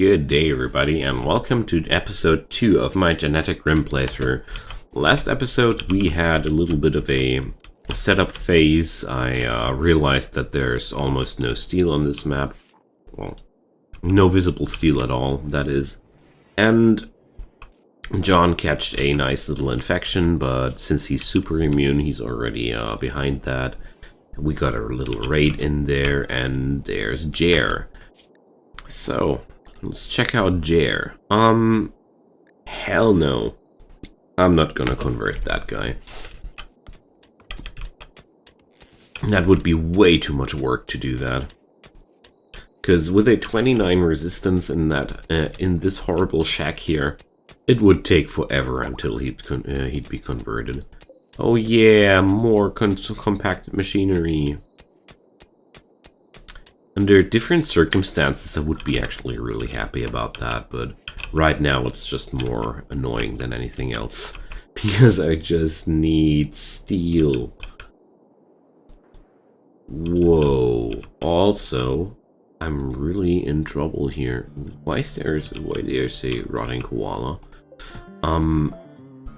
Good day, everybody, and welcome to episode 2 of my GeneticRim playthrough. Last episode, we had a little bit of a setup phase. I realized that there's almost no steel on this map. Well, no visible steel at all, that is. And John catched a nice little infection, but since he's super immune, he's already behind that. We got a little raid in there, and there's Jer. So, let's check out Jer. Hell no. I'm not gonna convert that guy. That would be way too much work to do that. Because with a 29 resistance in that in this horrible shack here, it would take forever until he'd be converted. Oh yeah, more compacted machinery. Under different circumstances, I would be actually really happy about that, but right now it's just more annoying than anything else. Because I just need steel. Whoa. Also, I'm really in trouble here. Why there's a rotting koala?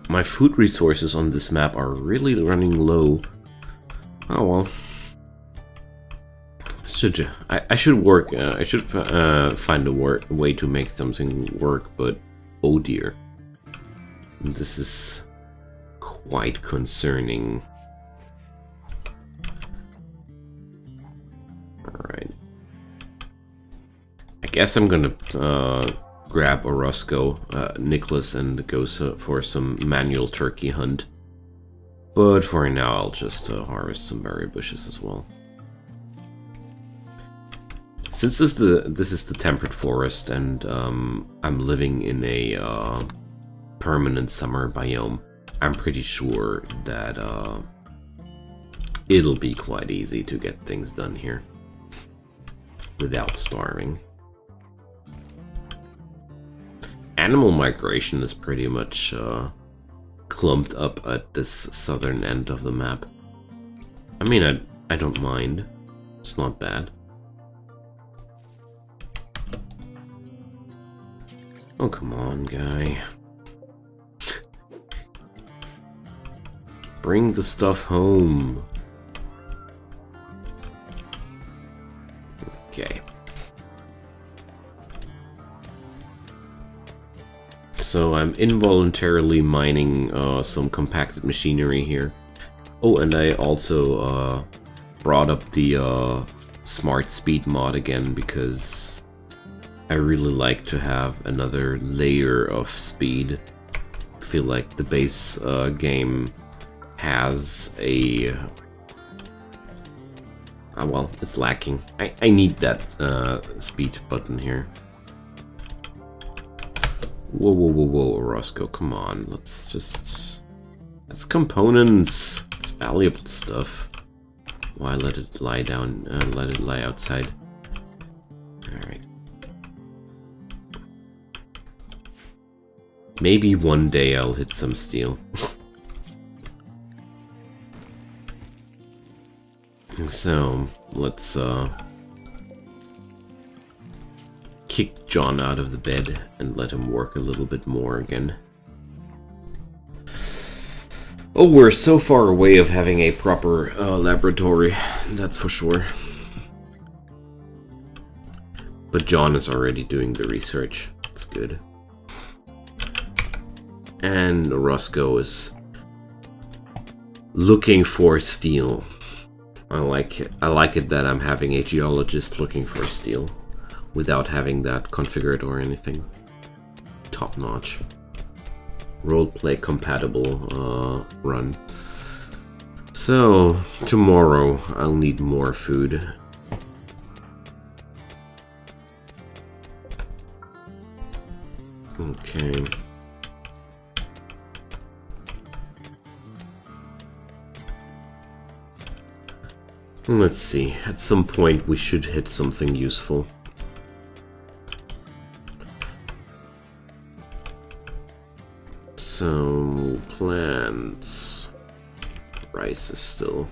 My food resources on this map are really running low. Oh well. I should work. I should find a way to make something work, but oh dear, this is quite concerning. All right, I guess I'm gonna grab Orozco, Nicholas, and go for some manual turkey hunt. But for now, I'll just harvest some berry bushes as well. Since this is the temperate forest, and I'm living in a permanent summer biome, I'm pretty sure that it'll be quite easy to get things done here without starving. Animal migration is pretty much clumped up at this southern end of the map. I mean, I don't mind. It's not bad. Oh, come on, guy. Bring the stuff home. Okay. So I'm involuntarily mining some compacted machinery here. Oh, and I also brought up the smart speed mod again because I really like to have another layer of speed. I feel like the base game has a... well, it's lacking. I need that speed button here. Whoa, whoa, whoa, whoa, Orozco, come on. Let's just... That's components. It's valuable stuff. Why let it lie down, let it lie outside? Alright. Maybe one day I'll hit some steel. So, let's kick John out of the bed and let him work a little bit more again. Oh, we're so far away of having a proper laboratory, that's for sure. But John is already doing the research. That's good. And Orozco is looking for steel. I like it that I'm having a geologist looking for steel without having that configured or anything. Top notch. Roleplay compatible run. So tomorrow I'll need more food. Okay. Let's see, at some point we should hit something useful. So, plants. Rice is still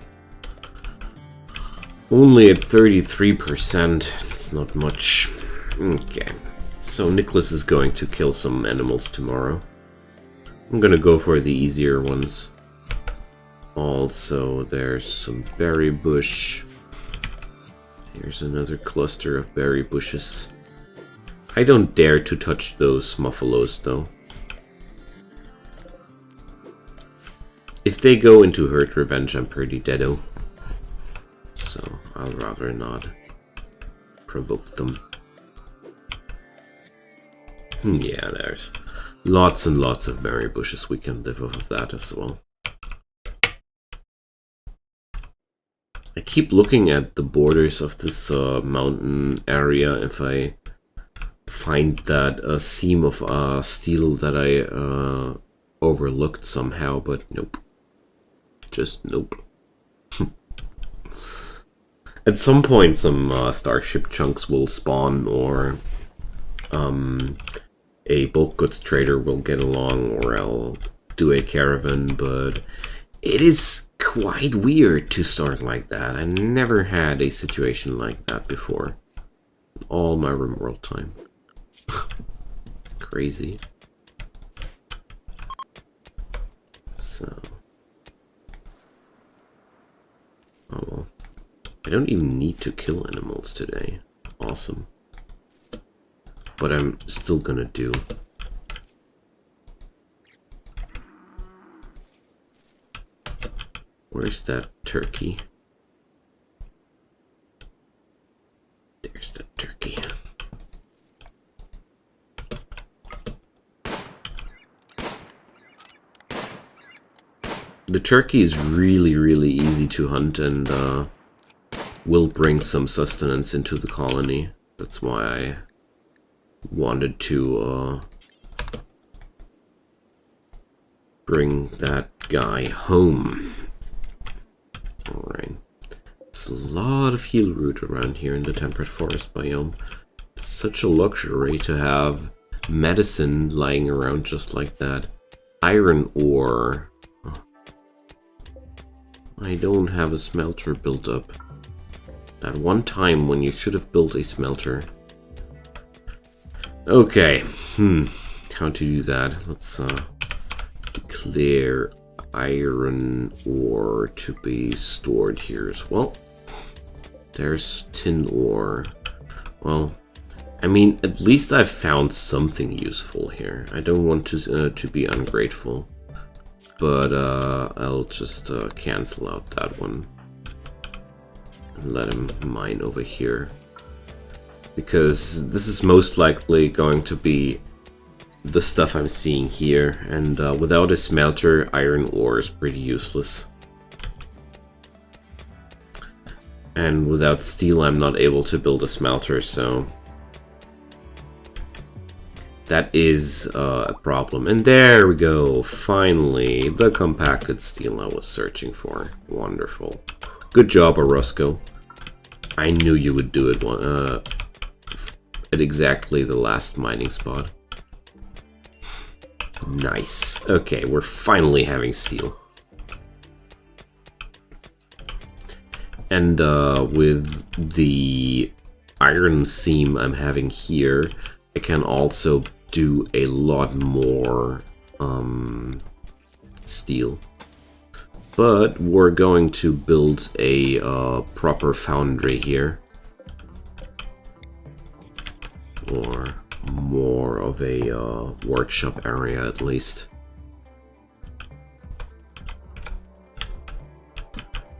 only at 33%. It's not much. Okay. So Nicholas is going to kill some animals tomorrow. I'm gonna go for the easier ones. Also, there's some berry bush. Here's another cluster of berry bushes. I don't dare to touch those muffalos though. If they go into herd revenge, I'm pretty deado. So I'll rather not provoke them. Yeah, there's lots and lots of berry bushes. We can live off of that as well. I keep looking at the borders of this mountain area if I find that seam of steel that I overlooked somehow, but nope. Just nope. At some point some starship chunks will spawn, or a bulk goods trader will get along, or I'll do a caravan, but it is quite weird to start like that. I never had a situation like that before. All my Rimworld time. Crazy. So. Oh well. I don't even need to kill animals today. Awesome. But I'm still gonna do. Where's that turkey? There's the turkey. The turkey is really, really easy to hunt and will bring some sustenance into the colony. That's why I wanted to bring that guy home. Alright. There's a lot of heal root around here in the temperate forest biome. It's such a luxury to have medicine lying around just like that. Iron ore. Oh. I don't have a smelter built up. That one time when you should have built a smelter. Okay. How to do that? Let's declare iron ore to be stored here as well. There's tin ore. Well, I mean, at least I've found something useful here. I don't want to be ungrateful, but I'll just cancel out that one and let him mine over here, because this is most likely going to be the stuff I'm seeing here, and without a smelter, iron ore is pretty useless. And without steel, I'm not able to build a smelter, so that is a problem. And there we go, finally, the compacted steel I was searching for. Wonderful. Good job, Orozco. I knew you would do it at exactly the last mining spot. Nice. Okay, we're finally having steel. And with the iron seam I'm having here, I can also do a lot more steel. But we're going to build a proper foundry here. Or more of a workshop area at least.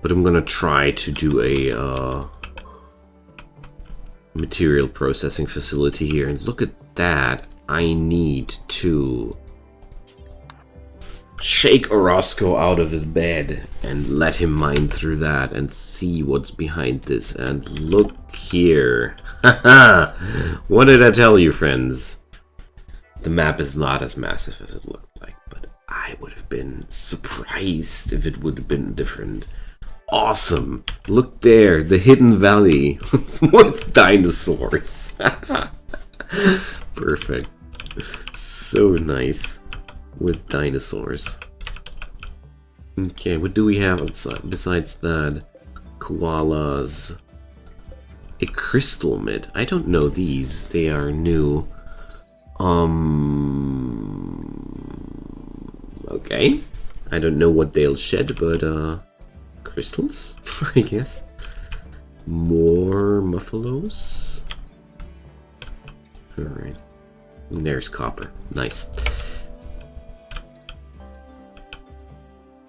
But I'm gonna try to do a material processing facility here. And look at that. I need to shake Orozco out of his bed and let him mine through that and see what's behind this. And look here. Haha! What did I tell you, friends? The map is not as massive as it looked like, but I would have been surprised if it would have been different. Awesome! Look there, the hidden valley with dinosaurs. Perfect. So nice. With dinosaurs. Okay, what do we have besides that? Koalas. A crystal mid. I don't know these. They are new. Okay. I don't know what they'll shed, but crystals, I guess. More muffalos. Alright. There's copper. Nice.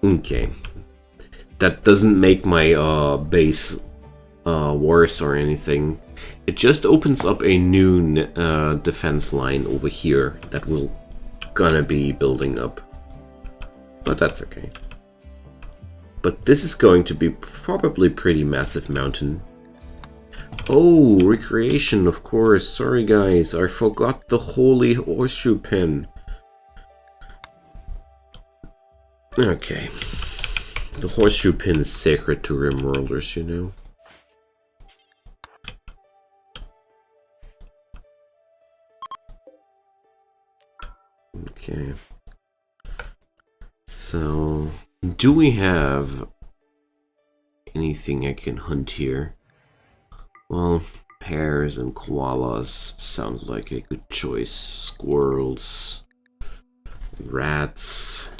Okay. That doesn't make my base worse or anything. It just opens up a new defense line over here that we're gonna be building up. But that's okay. But this is going to be probably pretty massive mountain. Oh, recreation, of course. Sorry guys, I forgot the holy horseshoe pin. Okay. The horseshoe pin is sacred to Rimworlders, you know. Okay. So, do we have anything I can hunt here? Well, hares and koalas sounds like a good choice. Squirrels, rats.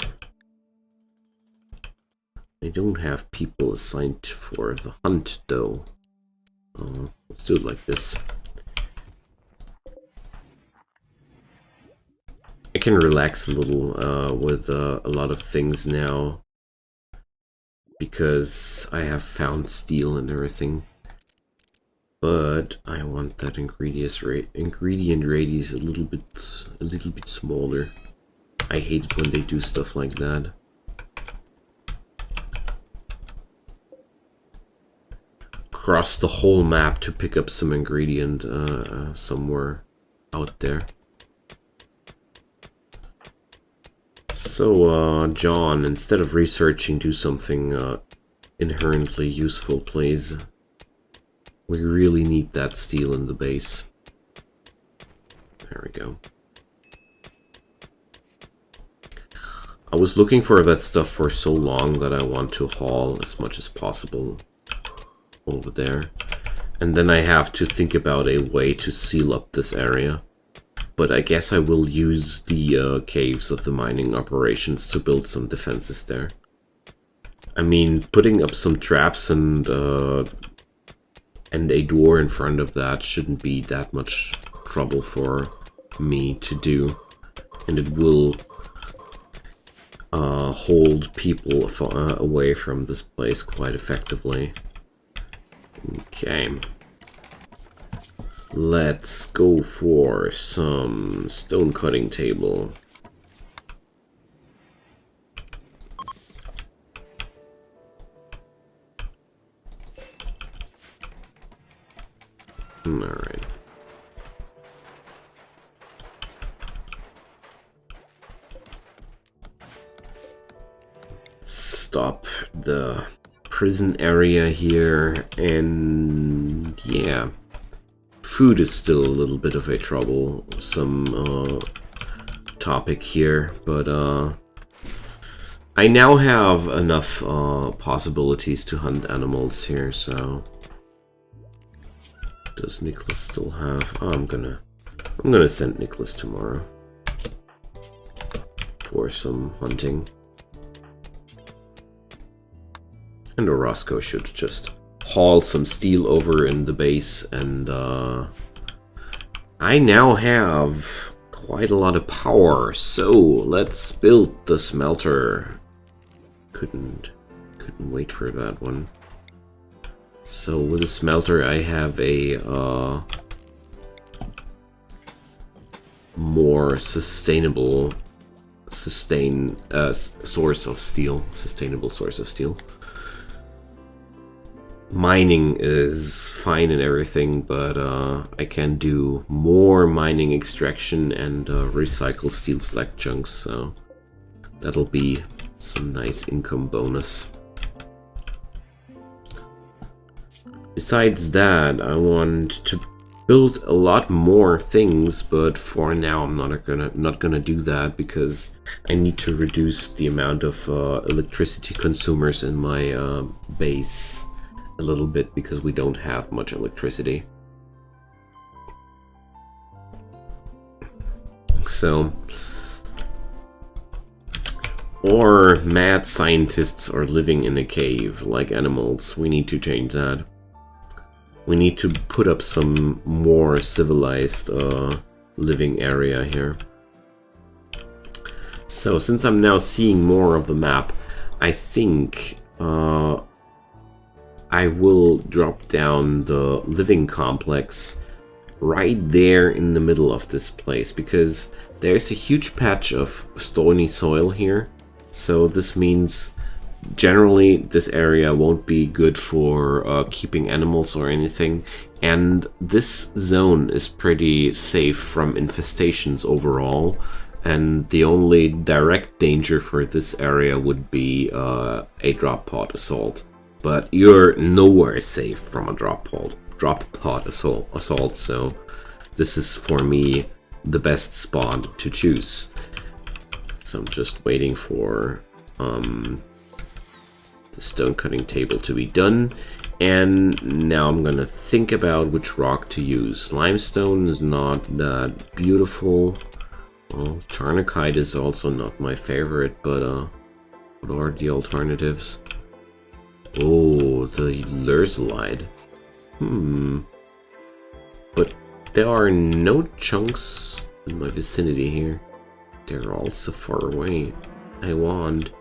I don't have people assigned for the hunt though. Let's do it like this. I can relax a little with a lot of things now because I have found steel and everything. But I want that ingredient radius a little bit smaller. I hate it when they do stuff like that. Cross the whole map to pick up some ingredient somewhere out there. So, John, instead of researching, do something inherently useful, please. We really need that steel in the base. There we go. I was looking for that stuff for so long that I want to haul as much as possible over there. And then I have to think about a way to seal up this area. But I guess I will use the caves of the mining operations to build some defenses there. I mean, putting up some traps and a door in front of that shouldn't be that much trouble for me to do. And it will hold people away from this place quite effectively. Okay. Let's go for some stone cutting table. Alright. Stop the prison area here, and yeah. Food is still a little bit of a troublesome topic here, but I now have enough possibilities to hunt animals here, so... Does Nicholas still have... Oh, I'm gonna send Nicholas tomorrow for some hunting. And Orozco should just haul some steel over in the base, and I now have quite a lot of power, so let's build the smelter. Couldn't wait for that one. So with the smelter I have a more sustainable source of steel. Mining is fine and everything, but I can do more mining extraction and recycle steel slag chunks, so that'll be some nice income bonus. Besides that, I want to build a lot more things, but for now I'm not gonna do that because I need to reduce the amount of electricity consumers in my base a little bit because we don't have much electricity. so... Or mad scientists are living in a cave like animals. We need to change that. We need to put up some more civilized living area here. So since I'm now seeing more of the map, I think I will drop down the living complex right there in the middle of this place, because there's a huge patch of stony soil here. So this means generally this area won't be good for keeping animals or anything, and this zone is pretty safe from infestations overall, and the only direct danger for this area would be a drop pod assault. But you're nowhere safe from a drop pod assault, so this is for me the best spot to choose. So I'm just waiting for the stone cutting table to be done, and now I'm gonna think about which rock to use. Limestone is not that beautiful. Well, Charnokite is also not my favorite, but what are the alternatives? Oh, the Lurzelite. But there are no chunks in my vicinity here. They're all so far away. I want...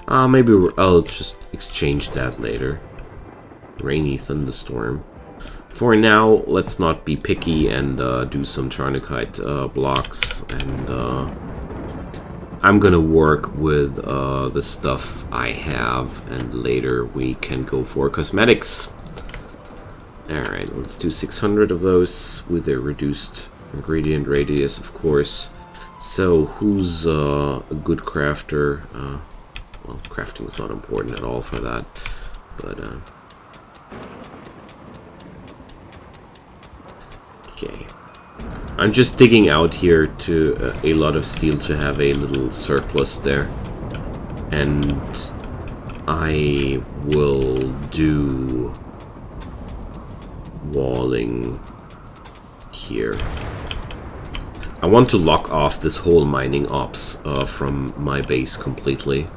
maybe I'll just exchange that later. Rainy thunderstorm. For now, let's not be picky and do some Charnokite blocks, and I'm gonna work with the stuff I have, and later we can go for cosmetics. Alright, let's do 600 of those with a reduced ingredient radius, of course. So, who's a good crafter? Well, crafting is not important at all for that, but okay. I'm just digging out here to a lot of steel to have a little surplus there, and I will do walling here. I want to lock off this whole mining ops from my base completely.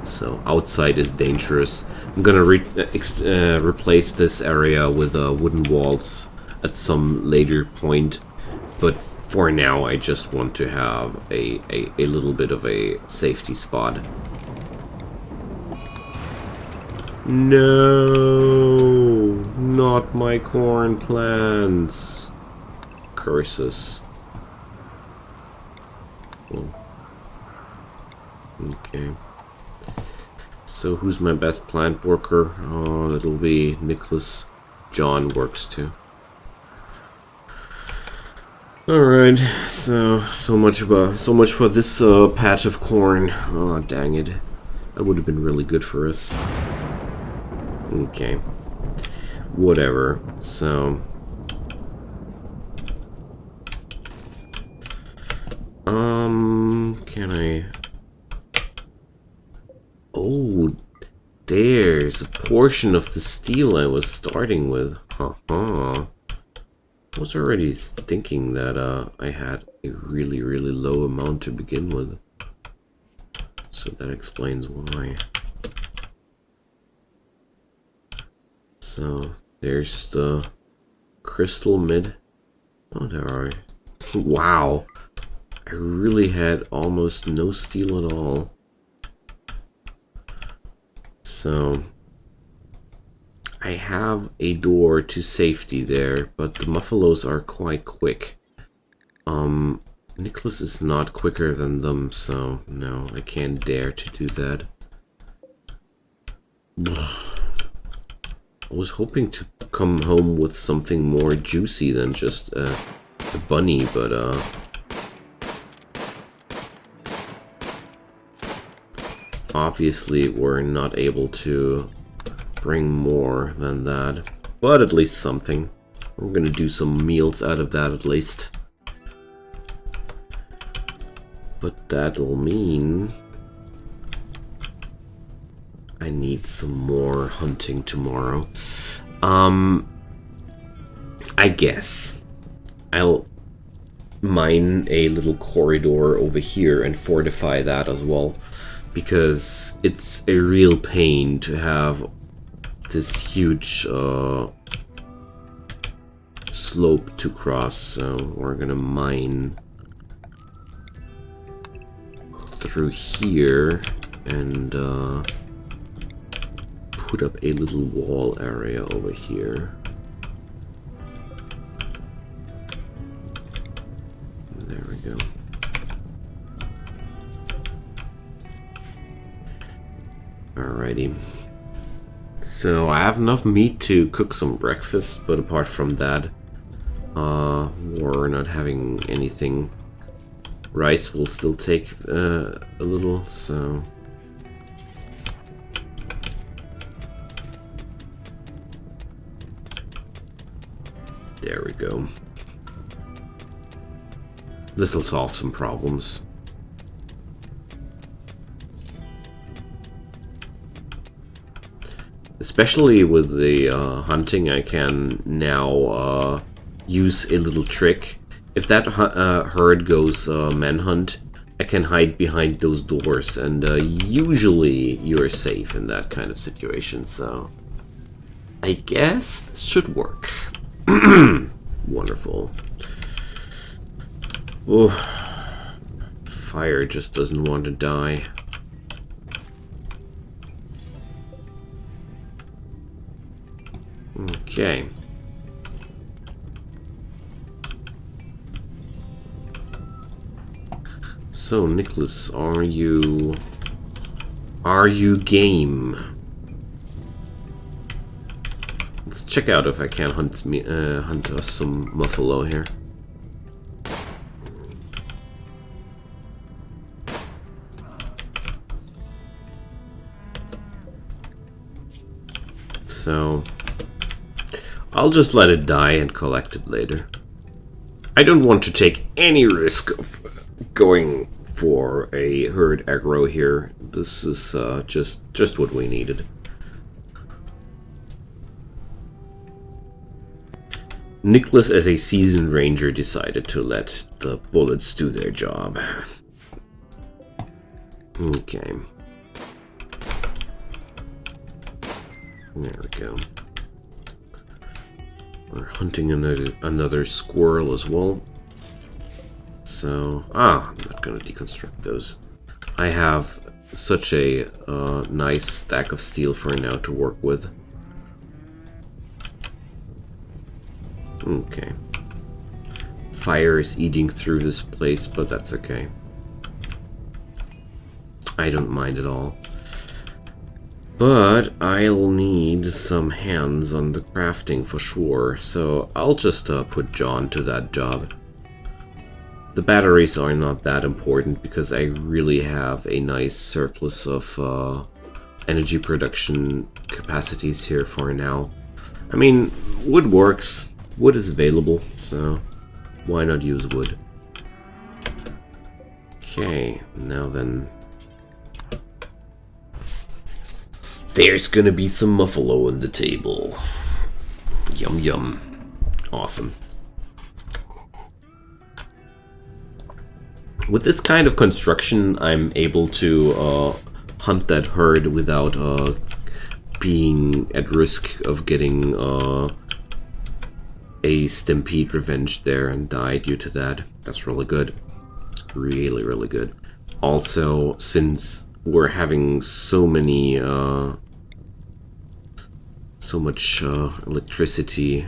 So outside is dangerous. I'm gonna replace this area with wooden walls at some later point, but for now I just want to have a little bit of a safety spot. No, not my corn plants. Curses. Oh. Okay. So who's my best plant worker? Oh, it'll be Nicholas. John works too. All right. So much for this patch of corn. Oh, dang it. That would have been really good for us. Okay. Whatever. So can I... Oh, there's a portion of the steel I was starting with. I was already thinking that I had a really low amount to begin with. So that explains why. So there's the crystal mid. Oh, there are... Wow! I really had almost no steel at all. So I have a door to safety there, but the muffalos are quite quick. Nicholas is not quicker than them, so no, I can't dare to do that. I was hoping to come home with something more juicy than just a bunny, but obviously we're not able to bring more than that, but at least something. We're gonna do some meals out of that at least. But that'll mean I need some more hunting tomorrow. I guess I'll mine a little corridor over here and fortify that as well, because it's a real pain to have this huge slope to cross. So we're gonna mine through here and put up a little wall area over here. There we go. Alrighty. So I have enough meat to cook some breakfast, but apart from that, we're not having anything. Rice will still take a little, so... There we go. This will solve some problems. Especially with the hunting, I can now use a little trick. If that herd goes manhunt, I can hide behind those doors, and usually you're safe in that kind of situation, so I guess this should work. Wonderful. Oh, fire just doesn't want to die. Okay. So, Nicholas, are you game? Let's check out if I can hunt us some buffalo here. So I'll just let it die and collect it later. I don't want to take any risk of going for a herd aggro here. This is just what we needed. Nicholas, as a seasoned ranger, decided to let the bullets do their job. Okay. There we go. We're hunting another squirrel as well. So, I'm not gonna deconstruct those. I have such a nice stack of steel for now to work with. Okay. Fire is eating through this place, but that's okay. I don't mind at all. But I'll need some hands on the crafting for sure, so I'll just put John to that job. The batteries are not that important because I really have a nice surplus of energy production capacities here for now. I mean, wood works. Wood is available, so why not use wood? Okay, now then. There's gonna be some buffalo on the table. Yum yum. Awesome. With this kind of construction, I'm able to hunt that herd without being at risk of getting a stampede revenge there and die due to that. That's really good. Really, really good. Also, since we're having so many so much electricity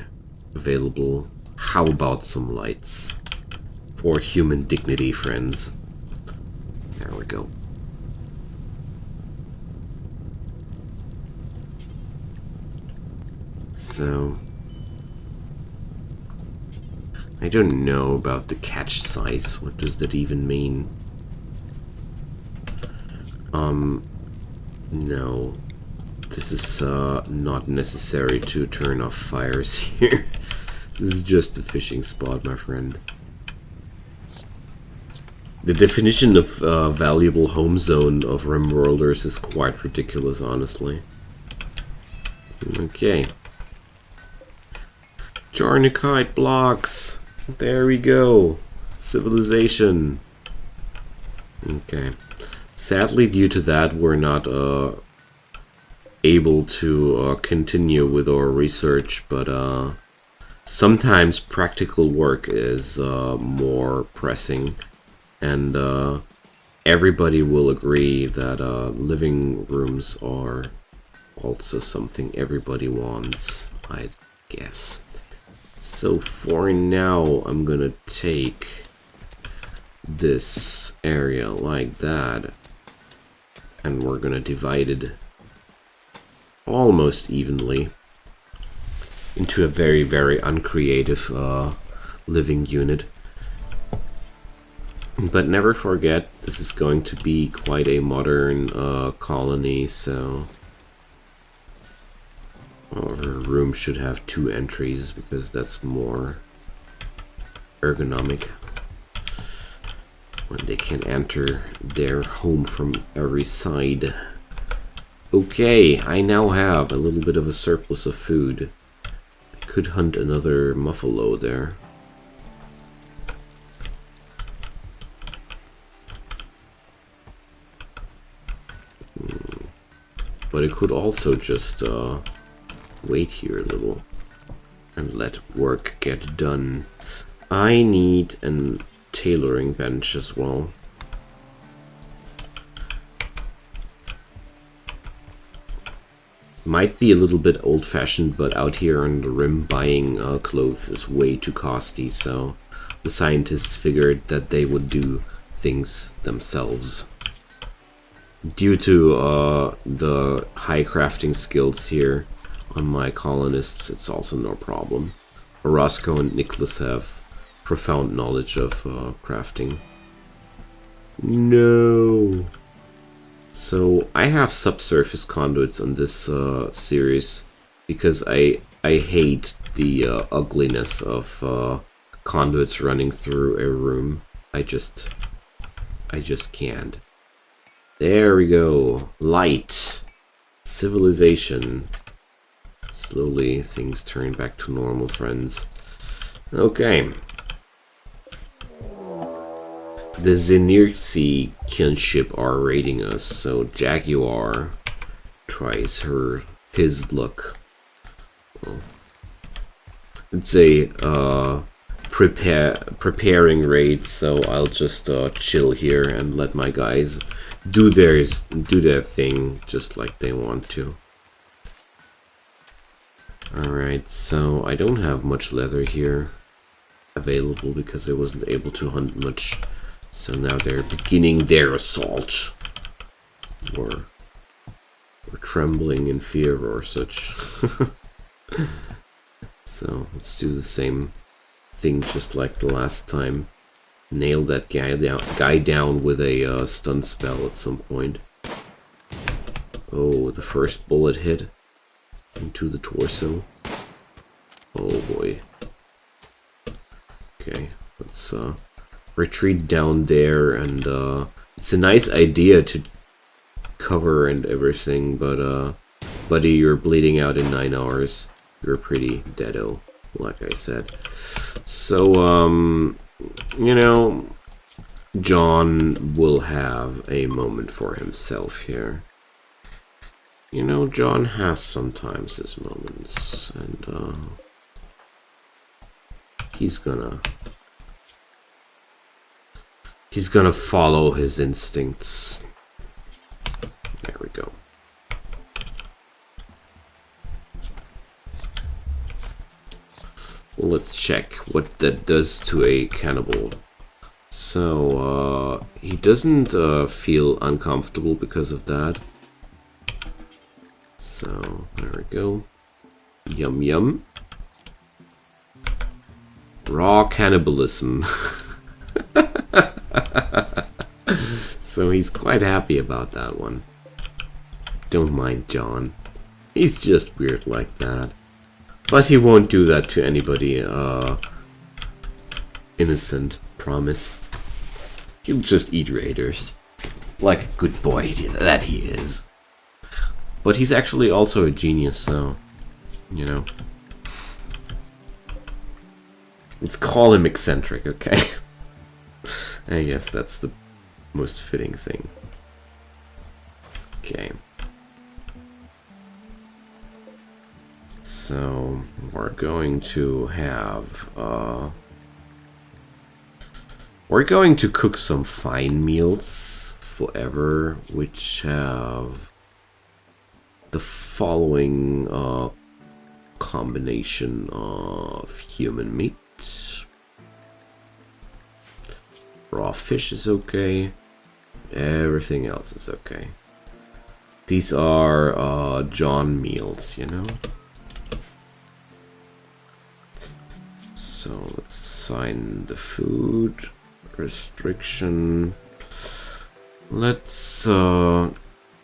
available, how about some lights for human dignity, friends? There we go. So I don't know about the catch size. What does that even mean? No. This is not necessary to turn off fires here. This is just a fishing spot, my friend. The definition of valuable home zone of Rimworlders is quite ridiculous, honestly. Okay. Jarnicite blocks. There we go. Civilization. Okay. Sadly, due to that, we're not able to continue with our research, but sometimes practical work is more pressing, and everybody will agree that living rooms are also something everybody wants, I guess. So for now, I'm gonna take this area like that, and we're gonna divide it almost evenly into a very, very uncreative living unit. But never forget, this is going to be quite a modern colony, so our room should have 2 entries because that's more ergonomic when they can enter their home from every side. Okay, I now have a little bit of a surplus of food. I could hunt another muffalo there. But I could also just wait here a little and let work get done. I need a tailoring bench as well. Might be a little bit old-fashioned, but out here on the rim buying clothes is way too costly, so the scientists figured that they would do things themselves. Due to the high crafting skills here on my colonists, it's also no problem. Orozco and Nicholas have profound knowledge of crafting. No. So I have subsurface conduits on this series because I hate the ugliness of conduits running through a room. I just can't. There we go. Light. Civilization. Slowly things turn back to normal, friends. Okay. The Xenirxi kinship are raiding us, so Jaguar tries his luck. Well, it's a preparing raid, so I'll just chill here and let my guys do their thing just like they want to. Alright, so I don't have much leather here available because I wasn't able to hunt much. So now they're beginning their assault. Or trembling in fear or such. So let's do the same thing just like the last time. Nail that guy down with a stun spell at some point. Oh, the first bullet hit into the torso. Oh boy. Okay, let's retreat down there, and it's a nice idea to cover and everything, but buddy, you're bleeding out in 9 hours. You're pretty deado, like I said. So you know, John will have a moment for himself here. You know, John has sometimes his moments, and he's gonna follow his instincts. There we go. Let's check what that does to a cannibal. So, he doesn't feel uncomfortable because of that. So, there we go. Yum yum. Raw cannibalism. So he's quite happy about that one. Don't mind John. He's just weird like that. But he won't do that to anybody innocent, promise. He'll just eat raiders. Like a good boy that he is. But he's actually also a genius, so, you know. Let's call him eccentric, okay? I guess that's the most fitting thing. Okay. So we're going to have we're going to cook some fine meals forever, which have the following combination of human meat. Raw fish is okay. Everything else is okay. These are John meals, you know? So let's assign the food restriction. Let's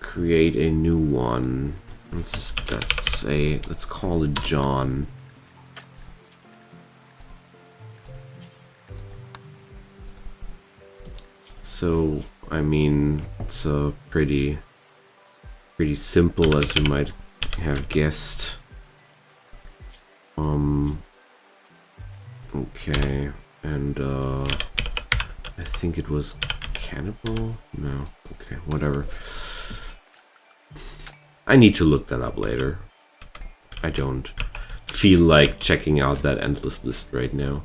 create a new one. Let's call it John. So I mean, it's pretty simple, as you might have guessed. Okay, and I think it was cannibal? No, okay, whatever. I need to look that up later. I don't feel like checking out that endless list right now.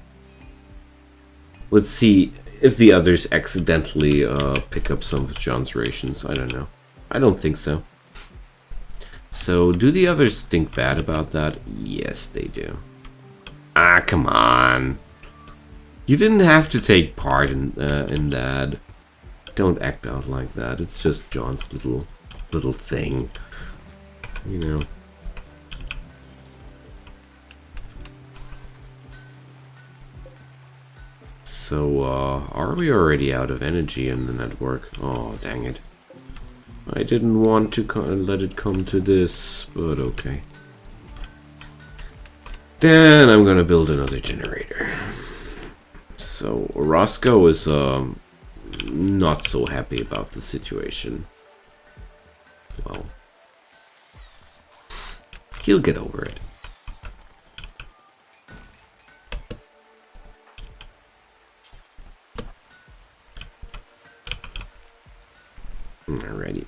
Let's see if the others accidentally pick up some of John's rations. I don't know. I don't think so. So, do the others think bad about that? Yes, they do. Ah, come on. You didn't have to take part in that. Don't act out like that. It's just John's little thing. You know. So, are we already out of energy in the network? Oh, dang it. I didn't want to let it come to this, but okay. Then I'm gonna build another generator. So, Roscoe is not so happy about the situation. Well, he'll get over it. Alrighty.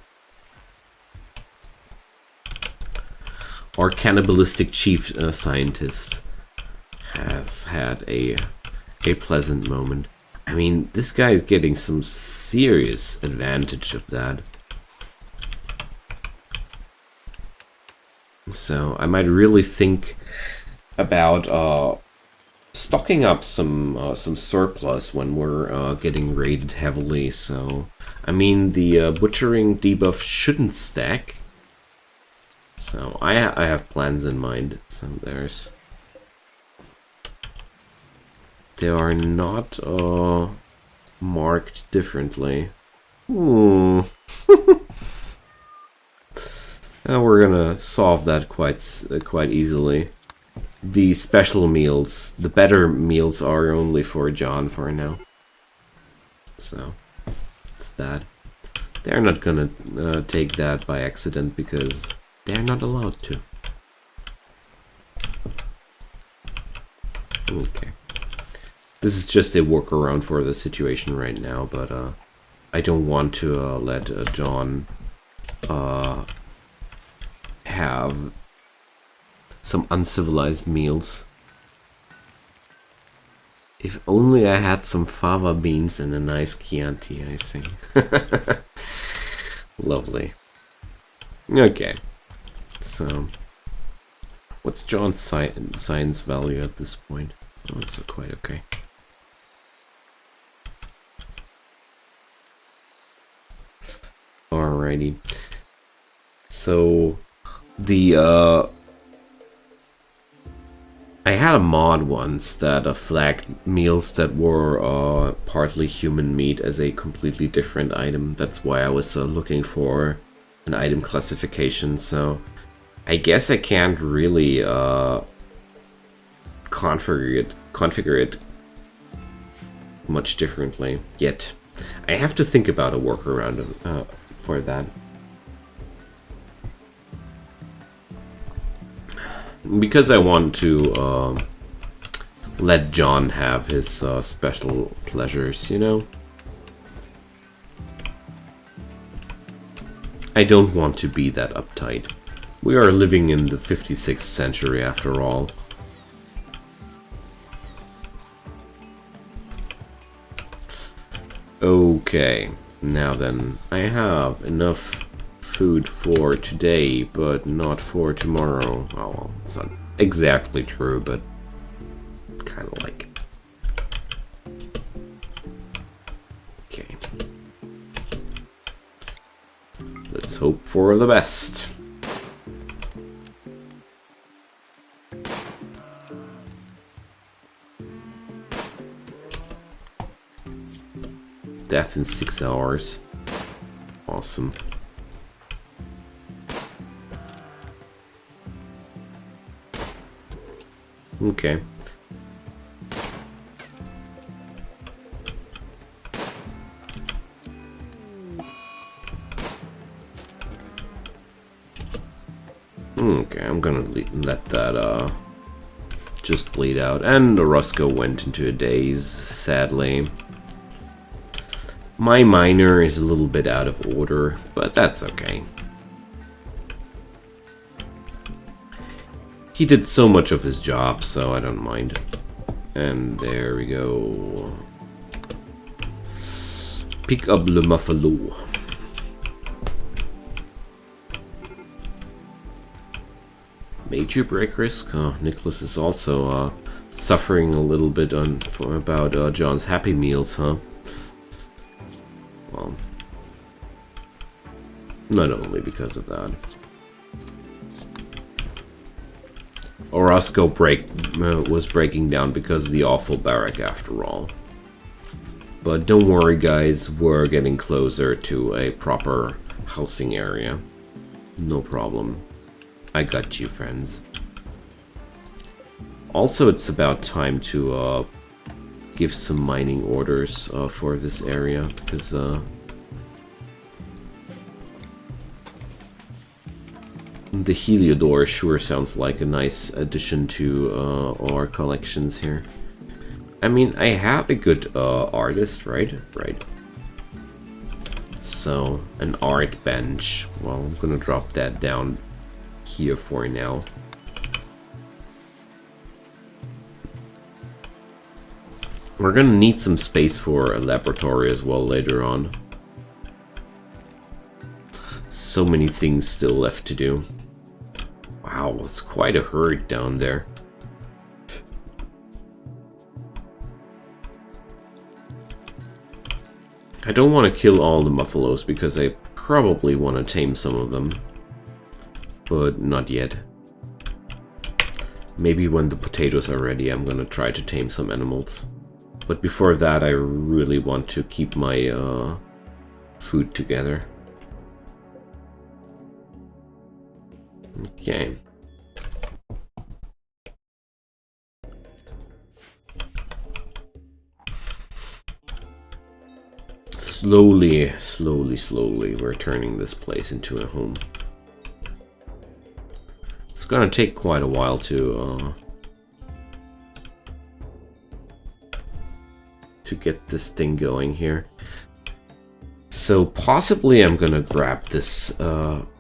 Our cannibalistic chief scientist has had a pleasant moment. I mean, this guy is getting some serious advantage of that. So I might really think about stocking up some surplus when we're getting raided heavily. So I mean, the butchering debuff shouldn't stack. So I have plans in mind. So they are not marked differently. And we're gonna solve that quite easily. The special meals, the better meals, are only for John for now. So it's that. They're not gonna take that by accident because they're not allowed to. Okay. This is just a workaround for the situation right now, but I don't want to let John have some uncivilized meals. If only I had some fava beans and a nice Chianti, I think. Lovely. Okay. So, what's John's science value at this point? Oh, it's quite okay. Alrighty. So, the I had a mod once that flagged meals that were partly human meat as a completely different item. That's why I was looking for an item classification. So I guess I can't really configure it much differently yet. I have to think about a workaround for that. Because I want to let John have his special pleasures, you know? I don't want to be that uptight. We are living in the 56th century after all. Okay, now then, I have enough food for today, but not for tomorrow. Oh, well, it's not exactly true, but kind of like it. Okay. Let's hope for the best. Death in 6 hours. Awesome. Okay. Okay, I'm gonna let that just bleed out. And Orozco went into a daze, sadly. My miner is a little bit out of order, but that's okay. He did so much of his job, so I don't mind. And there we go. Pick up le muffalo. Major break risk. Nicholas is also suffering a little bit about John's Happy Meals, huh? Well, not only because of that. Orozco was breaking down because of the awful barrack after all. But don't worry guys, we're getting closer to a proper housing area. No problem. I got you, friends. Also, it's about time to give some mining orders for this area, because the Heliodor sure sounds like a nice addition to our collections here. I mean, I have a good artist, right? Right. So, an art bench. Well, I'm gonna drop that down here for now. We're gonna need some space for a laboratory as well later on. So many things still left to do. Wow, it's quite a herd down there. I don't want to kill all the muffalos because I probably want to tame some of them. But not yet. Maybe when the potatoes are ready, I'm gonna try to tame some animals. But before that, I really want to keep my food together. Okay. Slowly, we're turning this place into a home. It's gonna take quite a while to get this thing going here. So possibly I'm gonna grab this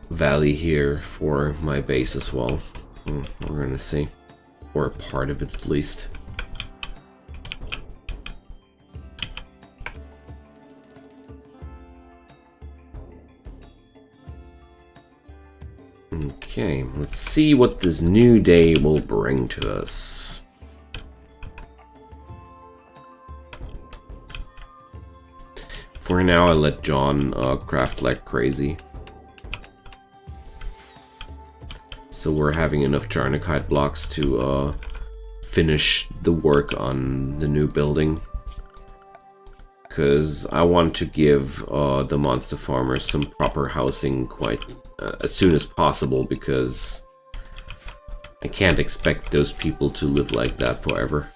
valley here for my base as well. We're gonna see, or a part of it at least. Okay, let's see what this new day will bring to us. For now, I let John craft like crazy. So we're having enough Jarnakite blocks to finish the work on the new building. Because I want to give the monster farmers some proper housing quite as soon as possible, because I can't expect those people to live like that forever.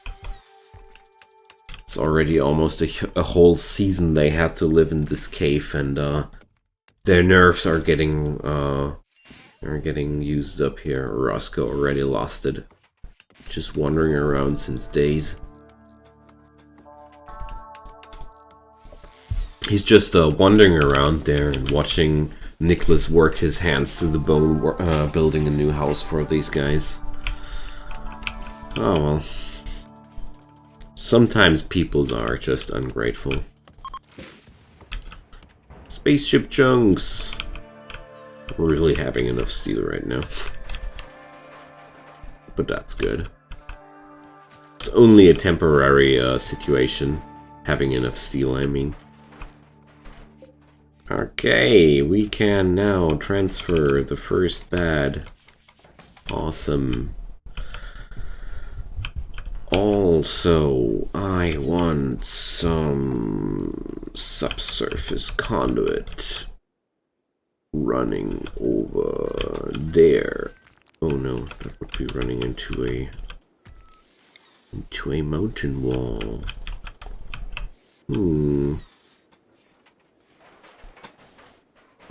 It's already almost a whole season they had to live in this cave, and their nerves are getting used up here. Roscoe already lost it, just wandering around since days. He's just wandering around there and watching Nicholas work his hands to the bone building a new house for these guys. Oh well. Sometimes people are just ungrateful. Spaceship chunks! We're really having enough steel right now. But that's good. It's only a temporary situation. Having enough steel, I mean. Okay, we can now transfer the first bed. Awesome. Also, I want some subsurface conduit running over there. Oh no, that would be running into a mountain wall.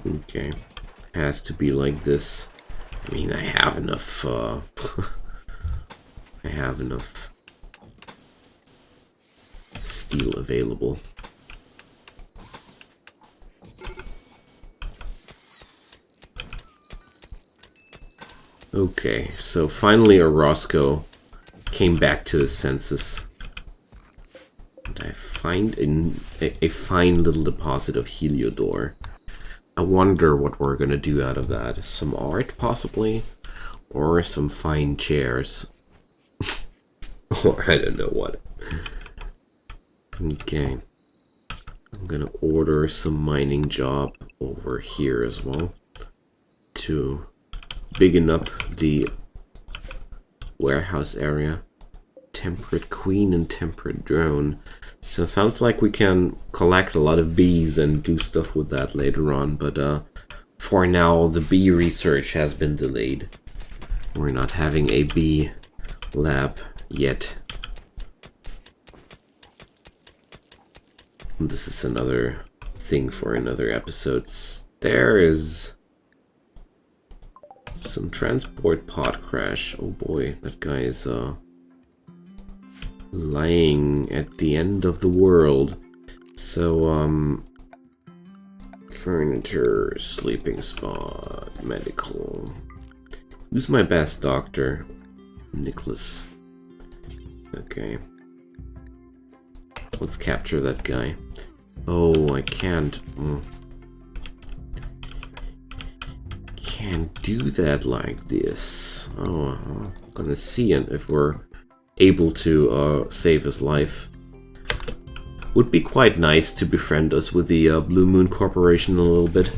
Okay, has to be like this. I mean, I have enough. I have enough steel available. Okay, so finally Orozco came back to his senses. And I find a fine little deposit of Heliodor. I wonder what we're gonna do out of that. Some art, possibly? Or some fine chairs. Or I don't know what. Okay. I'm gonna order some mining job over here as well. To biggin up the warehouse area. Temperate Queen and Temperate Drone. So sounds like we can collect a lot of bees and do stuff with that later on, but for now the bee research has been delayed. We're not having a bee lab yet. This is another thing for another episode. There is some transport pod crash. Oh boy, that guy is lying at the end of the world. So furniture, sleeping spot, medical. Who's my best doctor? Nicholas. Okay. Let's capture that guy. Oh, I can't. Can't do that like this. Oh, I'm gonna see if we're able to save his life. Would be quite nice to befriend us with the Blue Moon Corporation a little bit.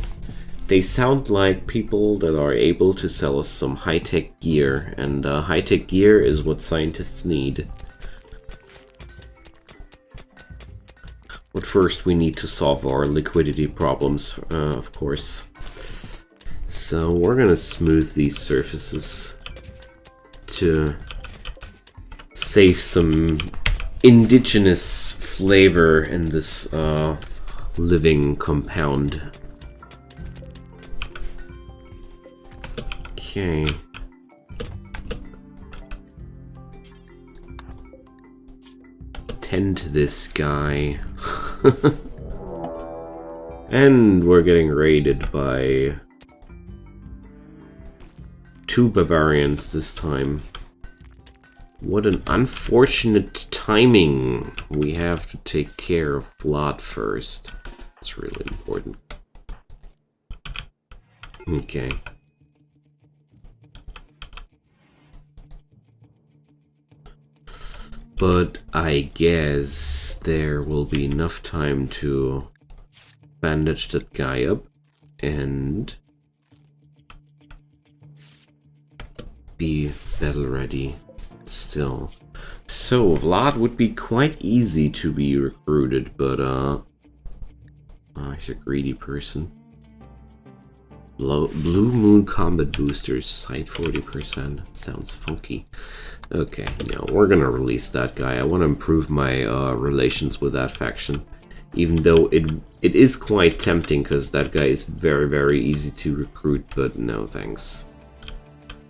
They sound like people that are able to sell us some high-tech gear, and high-tech gear is what scientists need. But first we need to solve our liquidity problems, of course. So we're gonna smooth these surfaces to save some indigenous flavor in this living compound. Okay. Tend to this guy. And we're getting raided by 2 barbarians this time. What an unfortunate timing. We have to take care of Vlad first. It's really important. Okay. But I guess there will be enough time to bandage that guy up and be battle ready still. So Vlad would be quite easy to be recruited, but he's a greedy person. Blue Moon Combat Boosters, site 40%. Sounds funky. Okay, yeah, we're gonna release that guy. I want to improve my relations with that faction. Even though it is quite tempting, because that guy is very, very easy to recruit, but no thanks.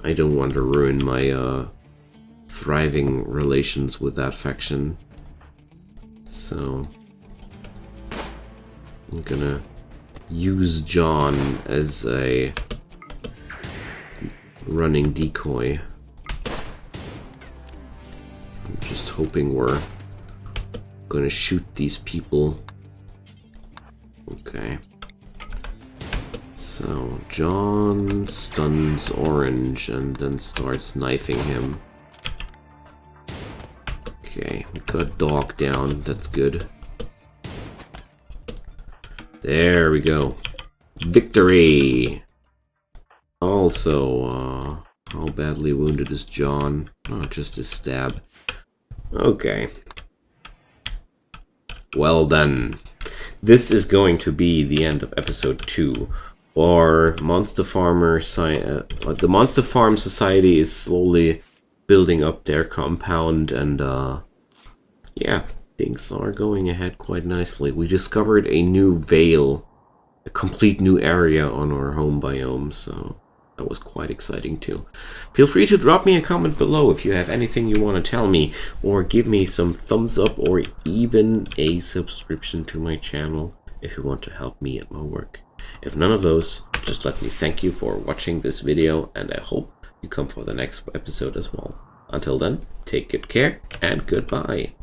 I don't want to ruin my thriving relations with that faction. So I'm gonna use John as a running decoy. I'm just hoping we're gonna shoot these people. Okay. So, John stuns Orange and then starts knifing him. Okay, we got Dog down, that's good. There we go. Victory! Also, how badly wounded is John? Oh, just a stab. Okay. Well then. This is going to be the end of episode 2. Our Monster Farmer the Monster Farm Society is slowly building up their compound, and yeah, things are going ahead quite nicely. We discovered a new vale, a complete new area on our home biome, so that was quite exciting too. Feel free to drop me a comment below if you have anything you want to tell me, or give me some thumbs up, or even a subscription to my channel if you want to help me at my work. If none of those, just let me thank you for watching this video, and I hope you come for the next episode as well. Until then, take good care and goodbye.